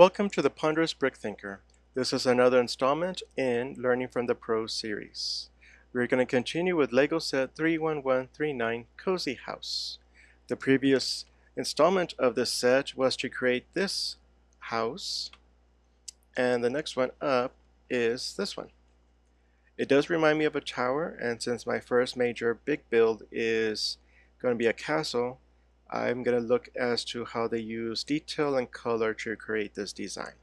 Welcome to the Ponderous Brick Thinker. This is another installment in Learning from the Pros series. We're going to continue with Lego set 31139 Cozy House. The previous installment of this set was to create this house, and the next one up is this one. It does remind me of a tower, and since my first major big build is going to be a castle, I'm going to look as to how they use detail and color to create this design.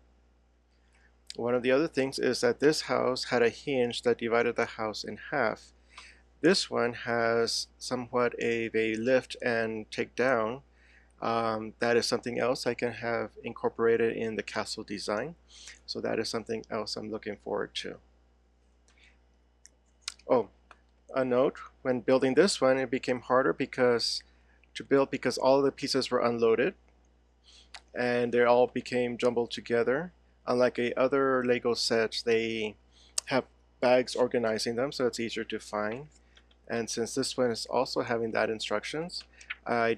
One of the other things is that this house had a hinge that divided the house in half. This one has somewhat of a lift and take down. That is something else I can have incorporated in the castle design. So that is something else I'm looking forward to. Oh, a note, when building this one, it became harder because all of the pieces were unloaded and they all became jumbled together. Unlike other Lego sets, they have bags organizing them, so it's easier to find. And since this one is also having that instructions, I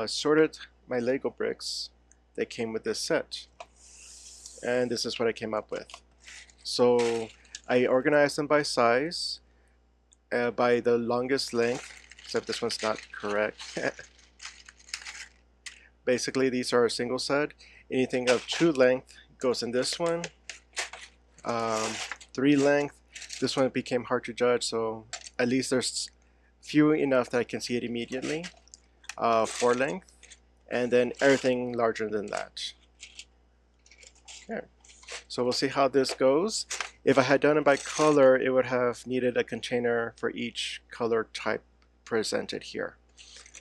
sorted my Lego bricks that came with this set. And this is what I came up with. So I organized them by size, by the longest length, except this one's not correct. Basically, these are a single set. Anything of 2 length goes in this one. 3 length, this one became hard to judge, so at least there's few enough that I can see it immediately. 4 length, and then everything larger than that. Okay. So we'll see how this goes. If I had done it by color, it would have needed a container for each color type presented here,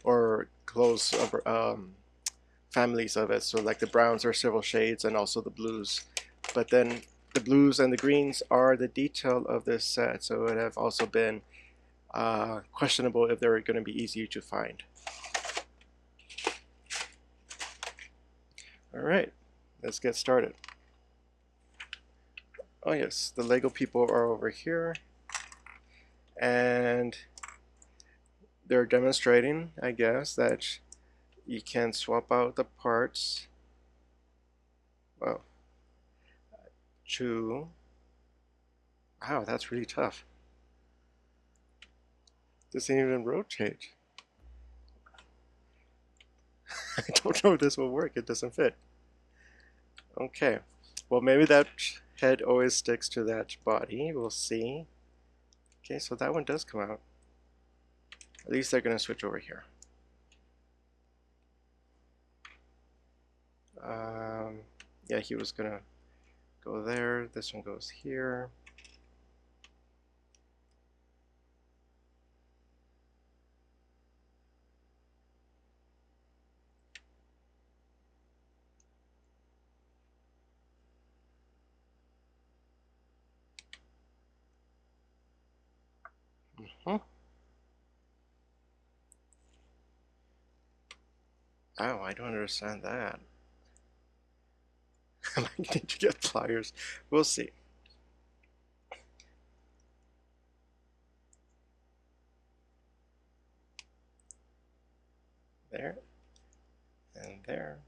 or close families of it. So like the browns are several shades, and also the blues. But then the blues and the greens are the detail of this set, so it would have also been questionable if they were going to be easy to find. Alright, let's get started. Oh yes, the Lego people are over here, and they're demonstrating, I guess, that you can swap out the parts. Well, wow, that's really tough. Doesn't even rotate. I don't know if this will work. It doesn't fit. Okay, well, maybe that head always sticks to that body. We'll see. Okay, so that one does come out. At least they're going to switch over here. Yeah, he was going to go there. This one goes here. Oh, I don't understand that. I might need to get pliers. We'll see. There and there.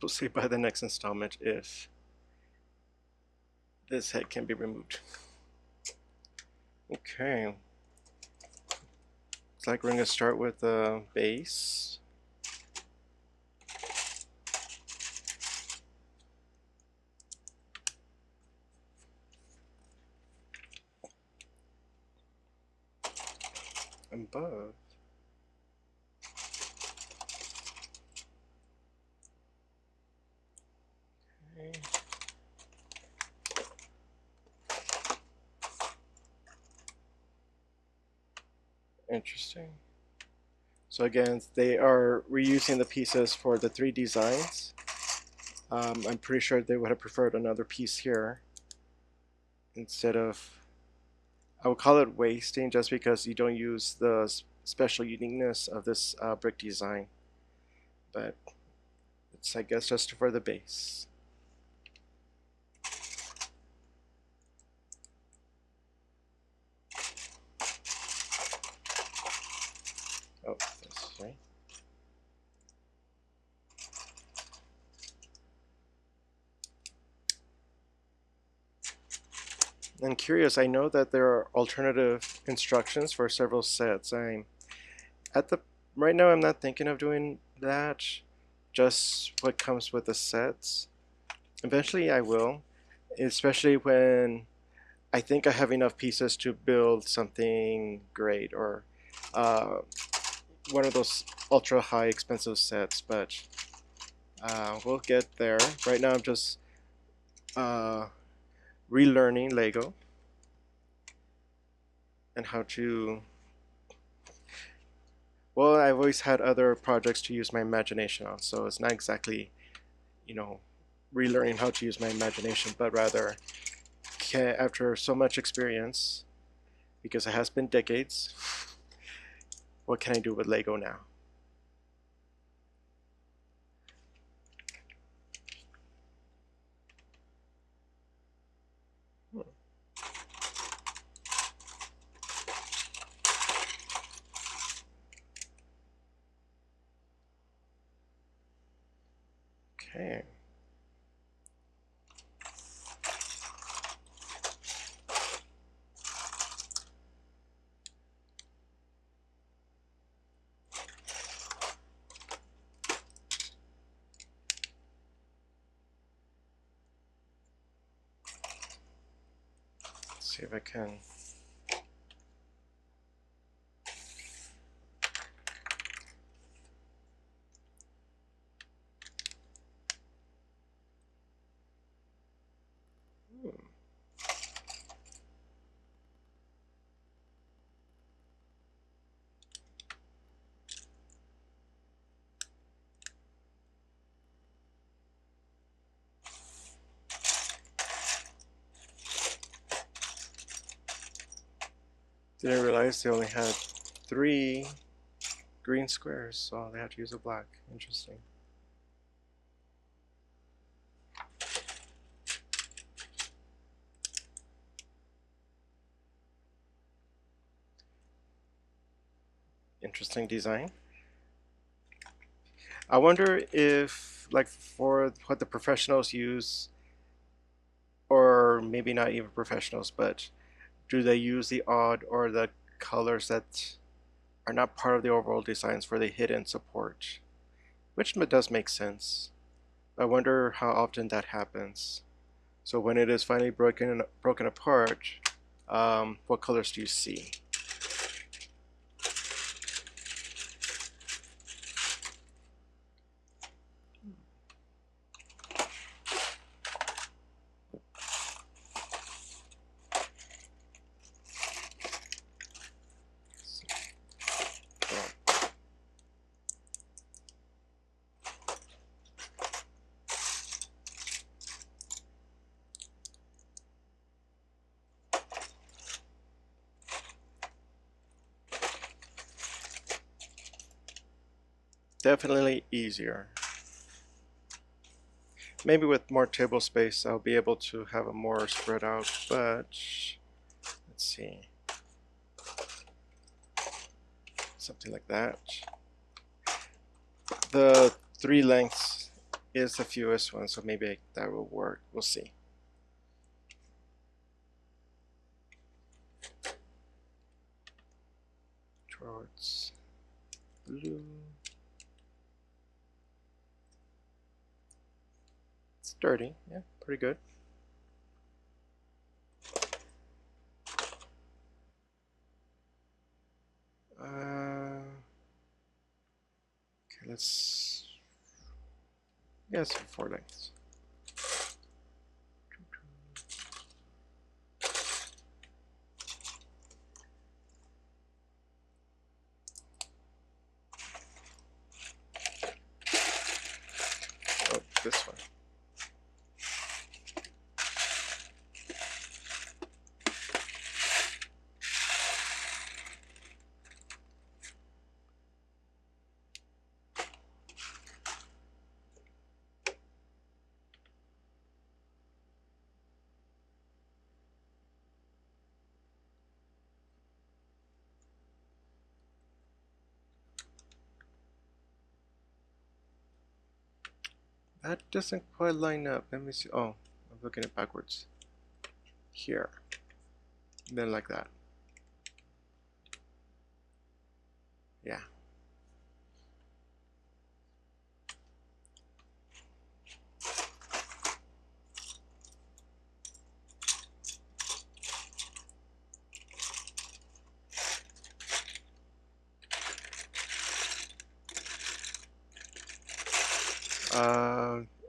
We'll see by the next installment if this head can be removed. Okay. Looks like we're going to start with the base. Above. Okay. Interesting. So again, they are reusing the pieces for the 3 designs. I'm pretty sure they would have preferred another piece here instead of, I would call it wasting, just because you don't use the special uniqueness of this brick design. But it's, I guess, just for the base. Oh, And curious, I know that there are alternative instructions for several sets. I'm at the right now I'm not thinking of doing that, just what comes with the sets. Eventually I will, especially when I think I have enough pieces to build something great, or uh, one of those ultra high expensive sets, but we'll get there. Right now I'm just uh, relearning Lego and how to. Well, I've always had other projects to use my imagination on, so it's not exactly, you know, relearning how to use my imagination, but rather, after so much experience, because it has been decades, what can I do with Lego now? Okay. Let's see if I can. Hmm. Didn't realize they only had 3 green squares, so they had to use a black. Interesting. Interesting design. I wonder if, like, for what the professionals use, or maybe not even professionals, but do they use the odd or the colors that are not part of the overall designs for the hidden support? Which does make sense. I wonder how often that happens. So when it is finally broken apart, what colors do you see? Definitely easier. Maybe with more table space, I'll be able to have it more spread out, but let's see. Something like that. The 3 lengths is the fewest one, so maybe that will work. We'll see. Towards blue. It's dirty, yeah, pretty good. Okay, let's, yes, 4 lengths. Oh, this one. That doesn't quite line up. Let me see. Oh, I'm looking at backwards. Here. Then like that. Yeah.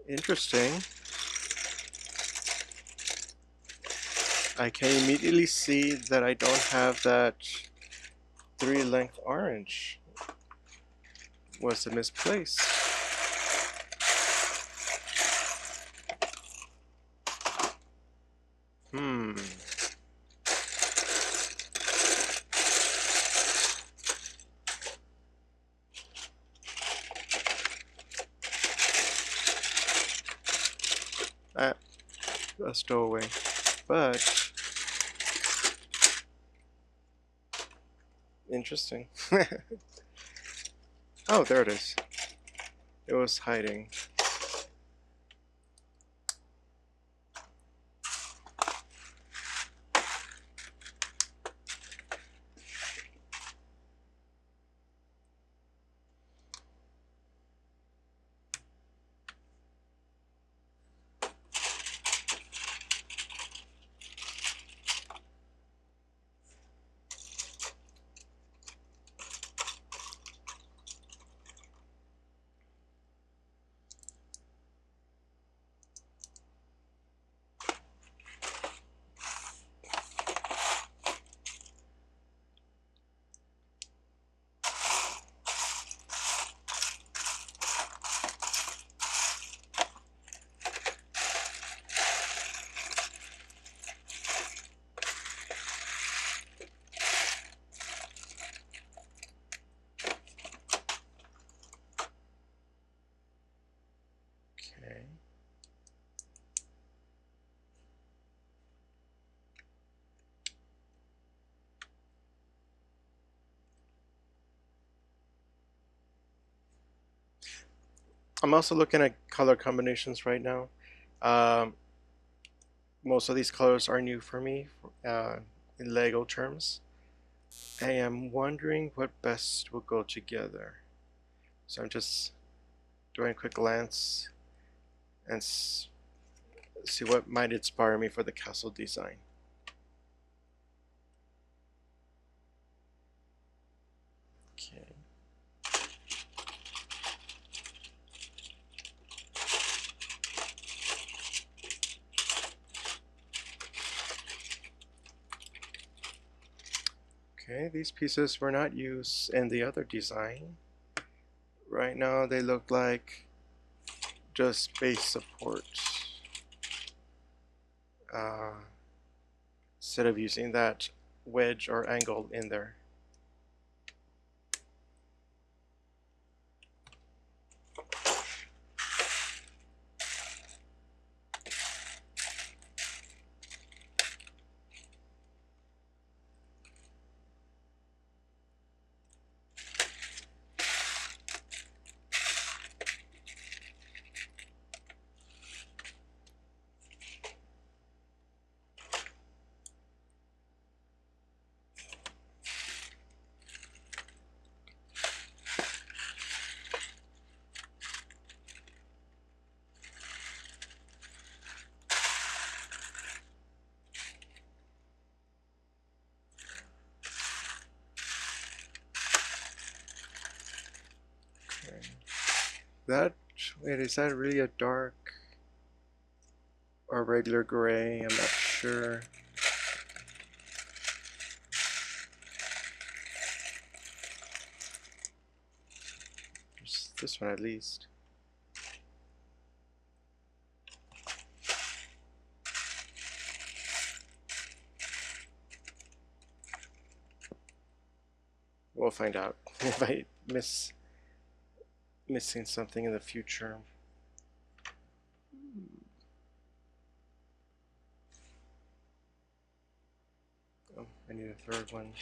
Interesting. I can immediately see that I don't have that 3-length orange. Was it misplaced? Hmm. Ah, a stowaway. But interesting. Oh, there it is. It was hiding. Okay. I'm also looking at color combinations right now. Um, most of these colors are new for me uh, in Lego terms. I am wondering what best will go together. So I'm just doing a quick glance and see what might inspire me for the castle design. Okay. Okay, these pieces were not used in the other design. Right now they look like just base support. Uh, Instead of using that wedge or angle in there. Okay. That, wait, is that really a dark or regular gray? I'm not sure. Just this one at least. We'll find out if I missing something in the future. Oh, I need a third one.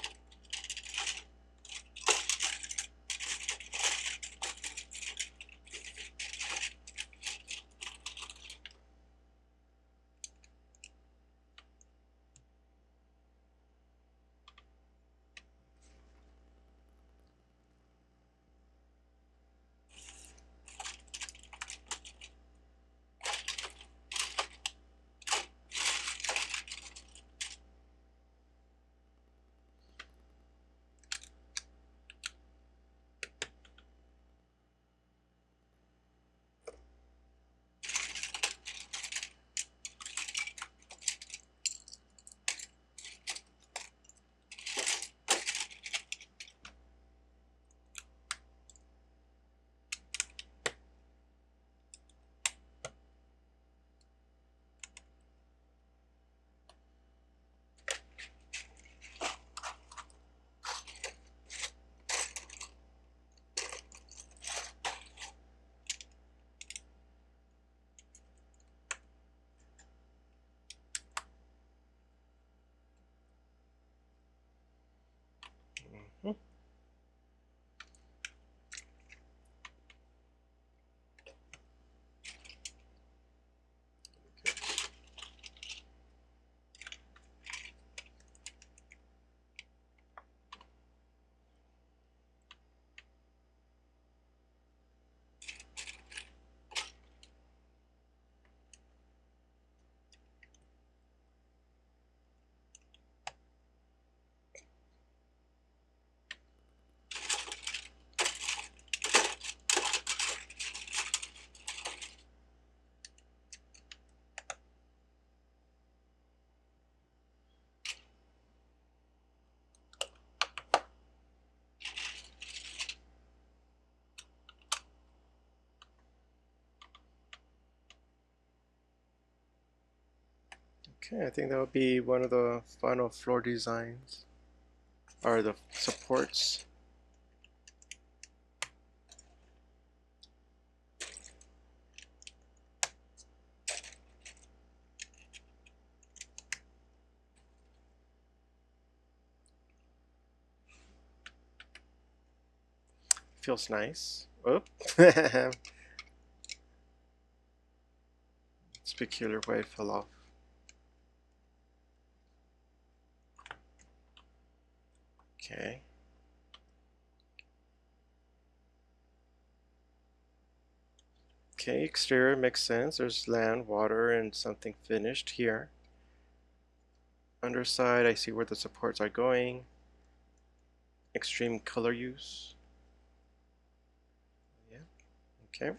Okay, I think that would be one of the final floor designs, or the supports. Feels nice. Oh, it's peculiar way it fell off. Okay. Okay, exterior makes sense. There's land, water, and something finished here. Underside, I see where the supports are going. Extreme color use. Yeah, okay.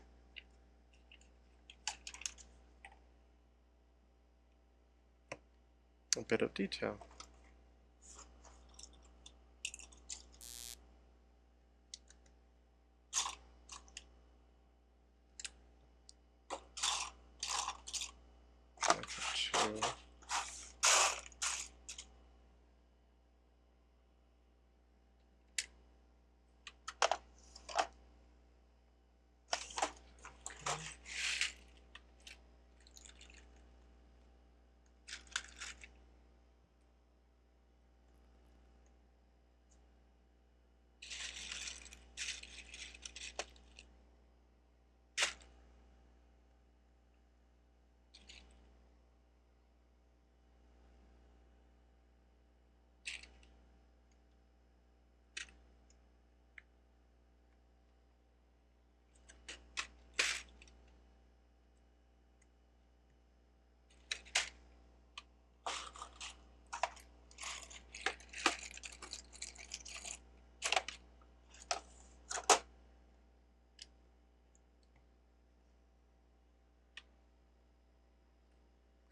A bit of detail. Two.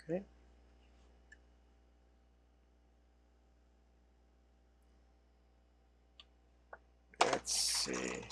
Okay. Let's see.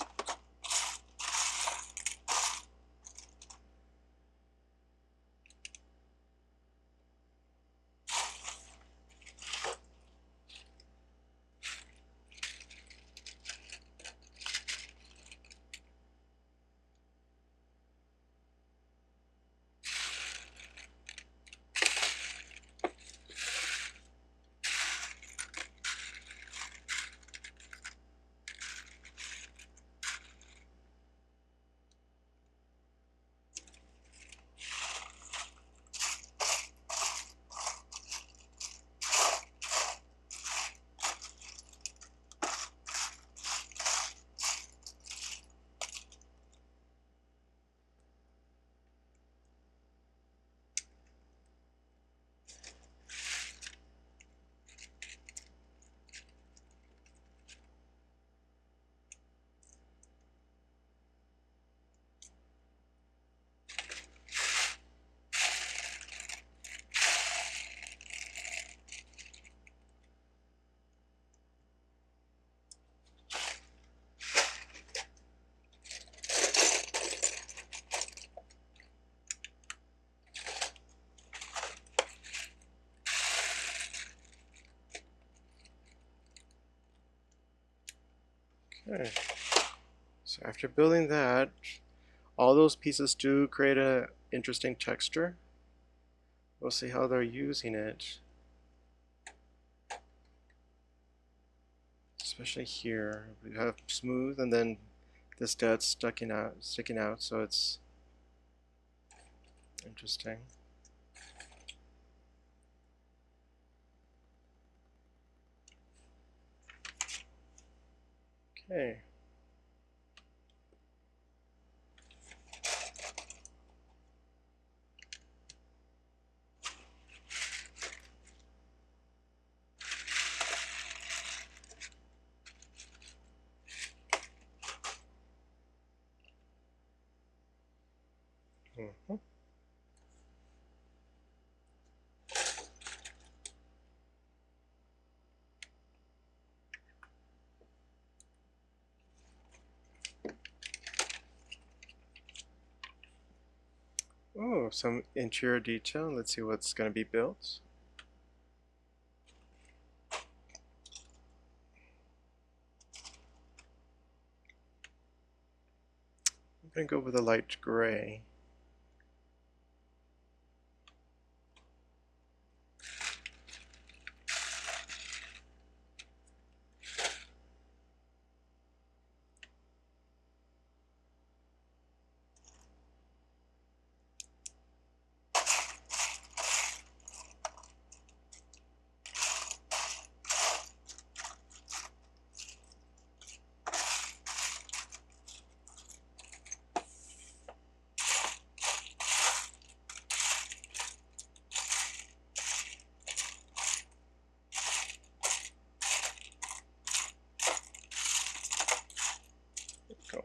Okay. So after building that, all those pieces do create a interesting texture. We'll see how they're using it. Especially here, we have smooth and then this dead sticking out, so it's interesting. Okay. Mhm. Oh, some interior detail. Let's see what's going to be built. I'm going to go with a light gray. Go.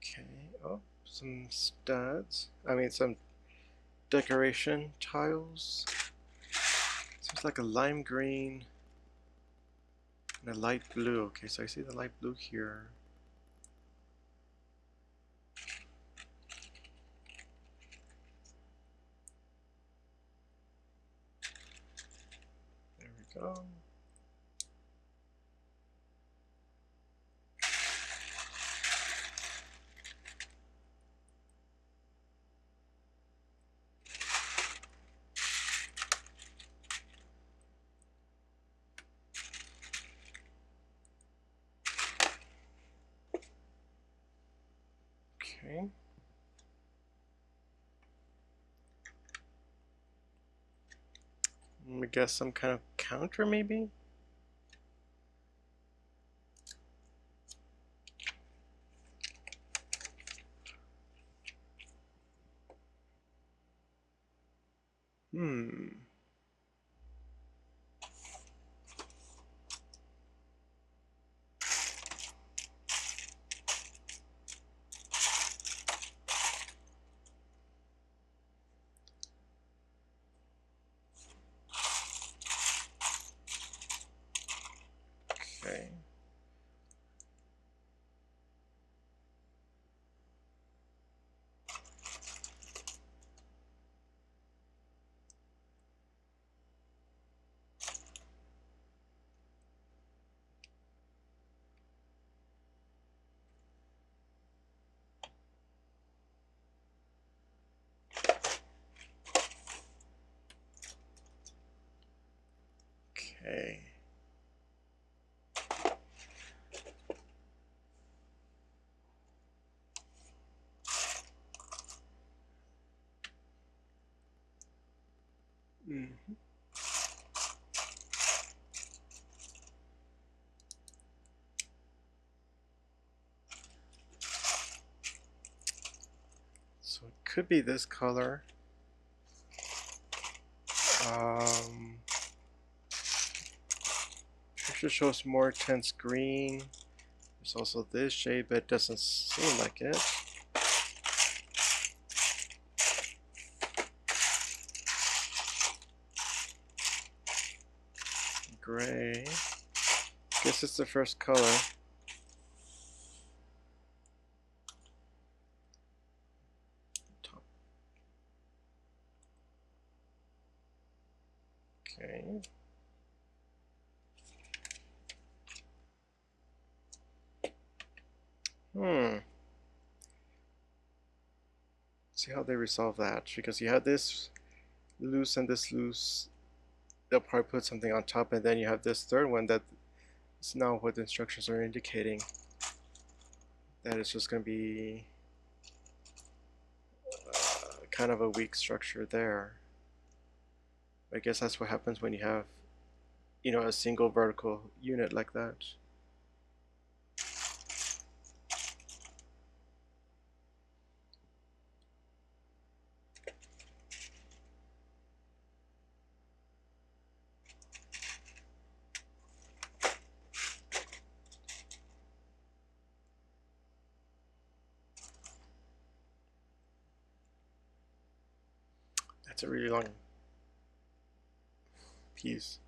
Okay, oh, some studs. Some decoration tiles. Seems like a lime green and a light blue. Okay, so I see the light blue here. There we go. Okay. Let me guess, some kind of counter maybe? Hmm. Okay. Okay. Mhm. So it could be this color. Picture shows more intense green. There's also this shade, but it doesn't seem like it. Gray. Guess it's the first color. Top. Okay. See how they resolve that, because you have this loose and this loose. They'll probably put something on top, and then you have this third one that is now what the instructions are indicating. That it's just going to be kind of a weak structure there. I guess that's what happens when you have, a single vertical unit like that. That's a really long piece.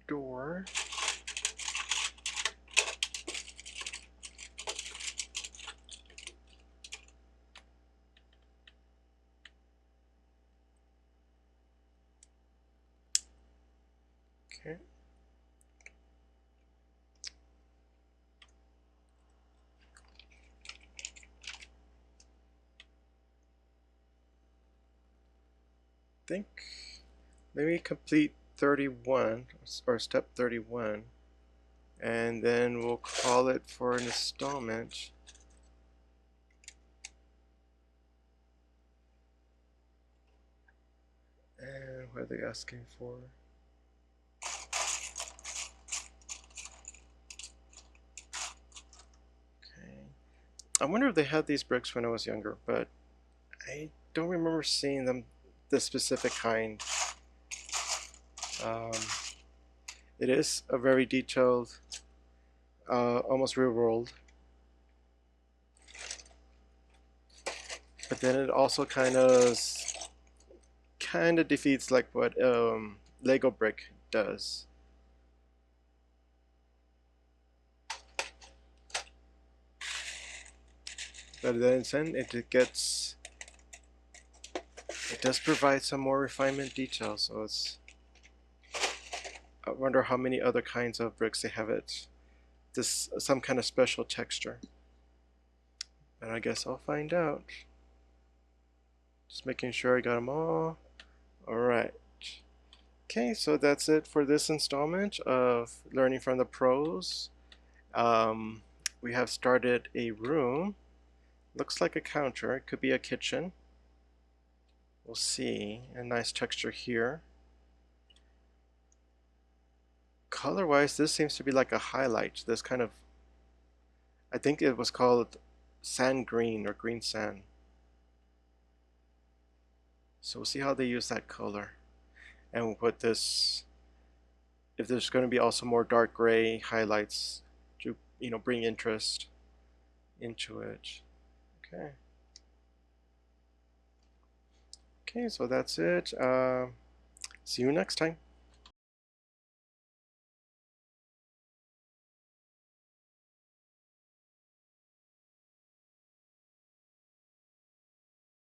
Door. Okay. Think maybe complete 31 or step 31, and then we'll call it for an installment. And what are they asking for? Okay. I wonder if they had these bricks when I was younger, but I don't remember seeing them, this specific kind. Um, it is a very detailed, almost real world. But then it also kind of defeats like what Lego brick does. But then it does provide some more refinement detail. So I wonder how many other kinds of bricks they have some kind of special texture. And I guess I'll find out. Just making sure I got them all. Alright. Okay, so that's it for this installment of Learning from the Pros. We have started a room. Looks like a counter. It could be a kitchen. We'll see. A nice texture here. Color-wise, this seems to be like a highlight. This kind of, I think it was called sand green or green sand. So we'll see how they use that color. And with this, if there's going to be also more dark gray highlights to, bring interest into it. Okay. Okay, so that's it. See you next time.